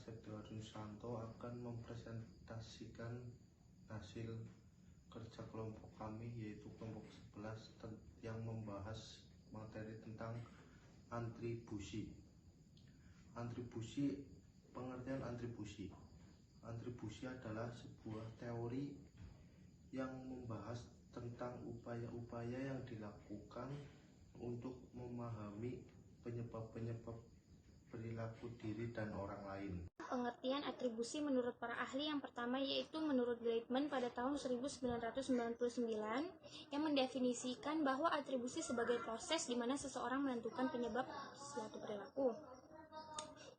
Septio Susanto akan mempresentasikan hasil kerja kelompok kami, yaitu kelompok 11 yang membahas materi tentang atribusi. Atribusi, pengertian atribusi. Atribusi adalah sebuah teori yang membahas tentang upaya-upaya yang dilakukan untuk memahami penyebab-penyebab perilaku diri dan orang lain. Pengertian atribusi menurut para ahli yang pertama yaitu menurut Gleitman pada tahun 1999 yang mendefinisikan bahwa atribusi sebagai proses di mana seseorang menentukan penyebab suatu perilaku.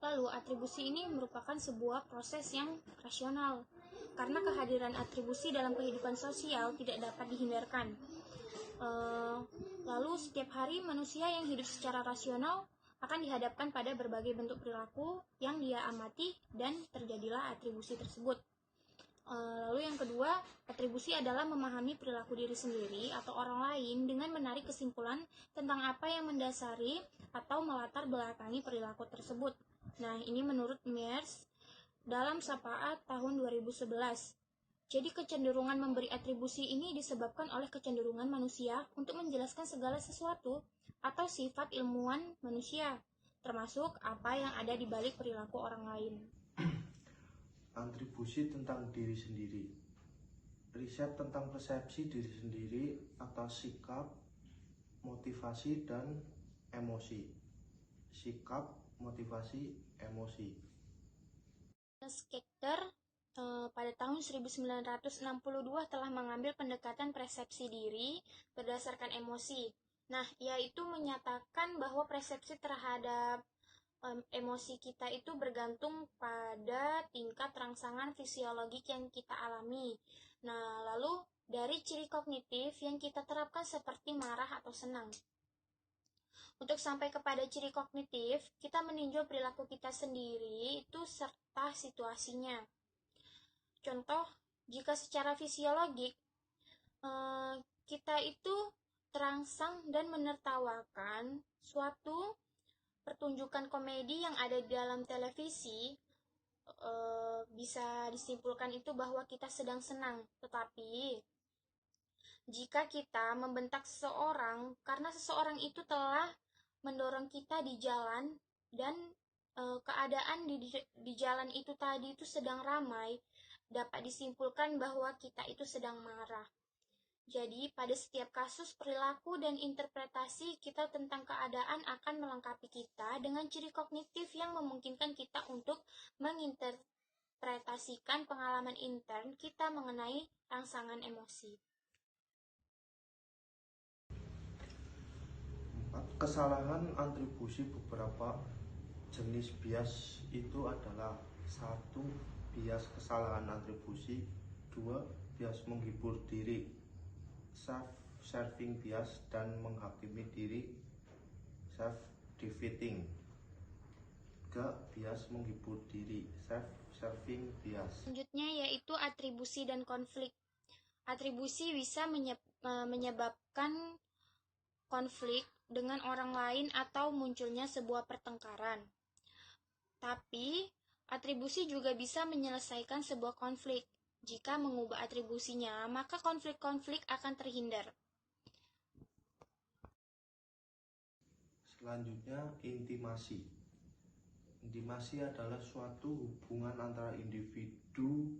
Lalu atribusi ini merupakan sebuah proses yang rasional karena kehadiran atribusi dalam kehidupan sosial tidak dapat dihindarkan. Lalu setiap hari manusia yang hidup secara rasional akan dihadapkan pada berbagai bentuk perilaku yang dia amati dan terjadilah atribusi tersebut. Lalu yang kedua, atribusi adalah memahami perilaku diri sendiri atau orang lain dengan menarik kesimpulan tentang apa yang mendasari atau melatar belakangi perilaku tersebut. Nah, ini menurut Myers dalam Sapaan tahun 2011. Jadi kecenderungan memberi atribusi ini disebabkan oleh kecenderungan manusia untuk menjelaskan segala sesuatu atau sifat ilmuwan manusia, termasuk apa yang ada di balik perilaku orang lain. Atribusi tentang diri sendiri. Riset tentang persepsi diri sendiri atau sikap, motivasi, dan emosi. Sikap, motivasi, emosi. Schechter pada tahun 1962 telah mengambil pendekatan persepsi diri berdasarkan emosi. Nah, yaitu menyatakan bahwa persepsi terhadap emosi kita itu bergantung pada tingkat rangsangan fisiologik yang kita alami. Nah, lalu dari ciri kognitif yang kita terapkan seperti marah atau senang. Untuk sampai kepada ciri kognitif, kita meninjau perilaku kita sendiri itu serta situasinya. Contoh, jika secara fisiologik kita itu terangsang dan menertawakan suatu pertunjukan komedi yang ada di dalam televisi, bisa disimpulkan itu bahwa kita sedang senang. Tetapi jika kita membentak seseorang karena seseorang itu telah mendorong kita di jalan dan keadaan di jalan itu tadi itu sedang ramai, dapat disimpulkan bahwa kita itu sedang marah. Jadi, pada setiap kasus perilaku dan interpretasi kita tentang keadaan akan melengkapi kita dengan ciri kognitif yang memungkinkan kita untuk menginterpretasikan pengalaman intern kita mengenai rangsangan emosi. Kesalahan atribusi. Beberapa jenis bias itu adalah: 1. Bias kesalahan atribusi. 2. Bias menghibur diri, self-serving bias, dan menghakimi diri, self-defeating. 3. Bias menghibur diri, self-serving bias. Selanjutnya yaitu atribusi dan konflik. Atribusi bisa menyebabkan konflik dengan orang lain atau munculnya sebuah pertengkaran. Tapi, atribusi juga bisa menyelesaikan sebuah konflik. Jika mengubah atribusinya, maka konflik-konflik akan terhindar. Selanjutnya, intimasi. Intimasi adalah suatu hubungan antara individu.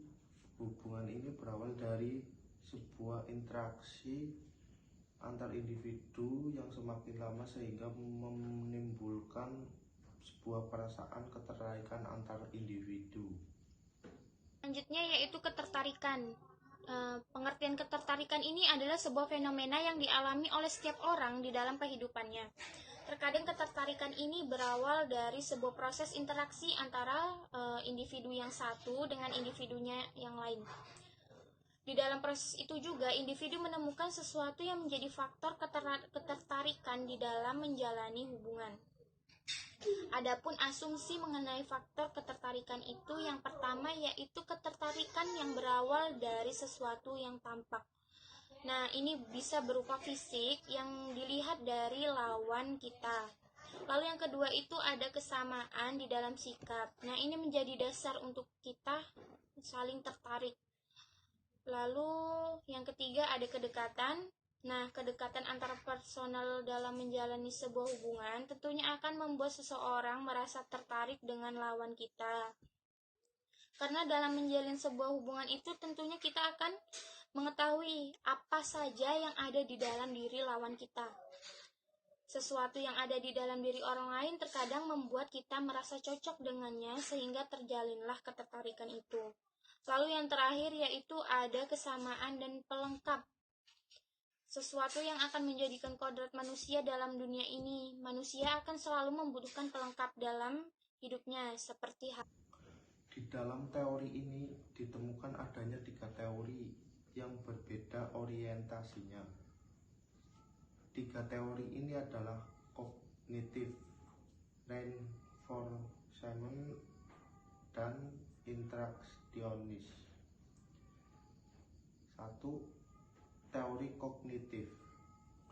Hubungan ini berawal dari sebuah interaksi antar individu yang semakin lama sehingga menimbulkan sebuah perasaan ketertarikan antar individu. Selanjutnya yaitu ketertarikan. Pengertian ketertarikan ini adalah sebuah fenomena yang dialami oleh setiap orang di dalam kehidupannya. Terkadang ketertarikan ini berawal dari sebuah proses interaksi antara individu yang satu dengan individunya yang lain. Di dalam proses itu juga, individu menemukan sesuatu yang menjadi faktor ketertarikan di dalam menjalani hubungan. Adapun asumsi mengenai faktor ketertarikan itu, yang pertama yaitu ketertarikan yang berawal dari sesuatu yang tampak. Nah, ini bisa berupa fisik yang dilihat dari lawan kita. Lalu yang kedua itu ada kesamaan di dalam sikap. Nah, ini menjadi dasar untuk kita saling tertarik. Lalu yang ketiga ada kedekatan. Nah, kedekatan antara personal dalam menjalani sebuah hubungan tentunya akan membuat seseorang merasa tertarik dengan lawan kita. Karena dalam menjalin sebuah hubungan itu tentunya kita akan mengetahui apa saja yang ada di dalam diri lawan kita. Sesuatu yang ada di dalam diri orang lain terkadang membuat kita merasa cocok dengannya sehingga terjalinlah ketertarikan itu. Lalu yang terakhir yaitu ada kesamaan dan pelengkap. Sesuatu yang akan menjadikan kodrat manusia dalam dunia ini. Manusia akan selalu membutuhkan pelengkap dalam hidupnya seperti Di dalam teori ini ditemukan adanya 3 teori yang berbeda orientasinya. 3 teori ini adalah kognitif, reinforcement, dan interaksionis. 1. Teori kognitif.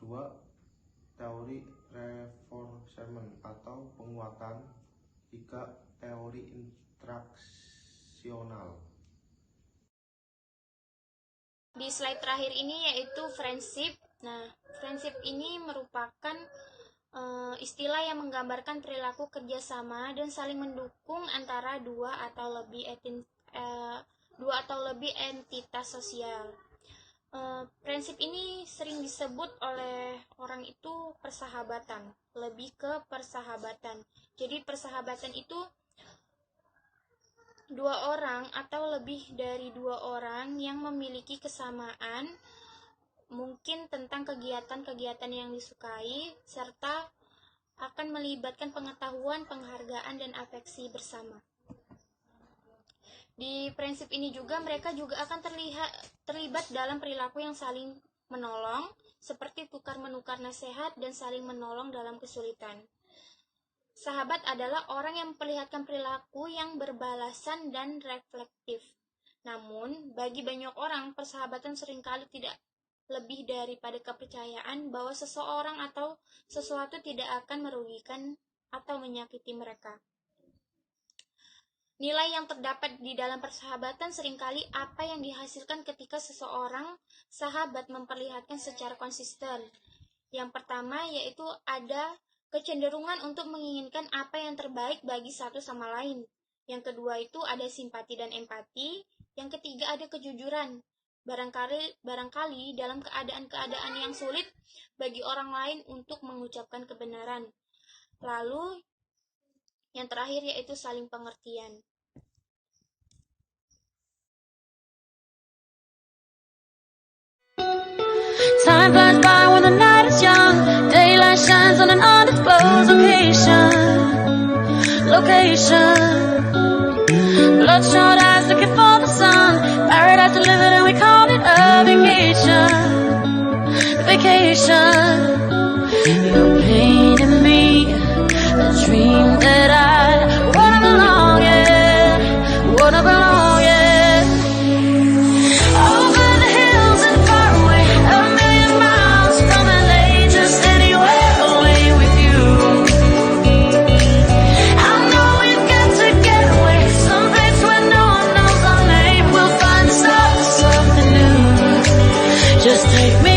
2. Teori reinforcement atau penguatan. 3. Teori interaksional. Di slide terakhir ini yaitu friendship. Nah, friendship ini merupakan istilah yang menggambarkan perilaku kerjasama dan saling mendukung antara dua atau lebih entitas sosial. Prinsip ini sering disebut oleh orang itu persahabatan, lebih ke persahabatan. Jadi persahabatan itu 2 orang atau lebih dari 2 orang yang memiliki kesamaan, mungkin tentang kegiatan-kegiatan yang disukai, serta akan melibatkan pengetahuan, penghargaan, dan afeksi bersama. Di prinsip ini juga mereka juga akan terlibat dalam perilaku yang saling menolong, seperti tukar-menukar nasihat dan saling menolong dalam kesulitan. Sahabat adalah orang yang memperlihatkan perilaku yang berbalasan dan reflektif. Namun, bagi banyak orang, persahabatan seringkali tidak lebih daripada kepercayaan bahwa seseorang atau sesuatu tidak akan merugikan atau menyakiti mereka. Nilai yang terdapat di dalam persahabatan seringkali apa yang dihasilkan ketika seseorang sahabat memperlihatkan secara konsisten. Yang pertama yaitu ada kecenderungan untuk menginginkan apa yang terbaik bagi satu sama lain. Yang kedua itu ada simpati dan empati. Yang ketiga ada kejujuran. Barangkali dalam keadaan-keadaan yang sulit bagi orang lain untuk mengucapkan kebenaran. Lalu yang terakhir yaitu saling pengertian. Time flies by when the night is young. Daylight shines on an undisclosed location. Bloodshot eyes looking for the sun. Paradise delivered and we called it a vacation. You're painting me a dream that I wanna belong in. Over the hills and far away, a million miles from LA, just anywhere away with you. I know we've got to get away, someplace where no one knows our name. We'll find ourselves something new. Just take me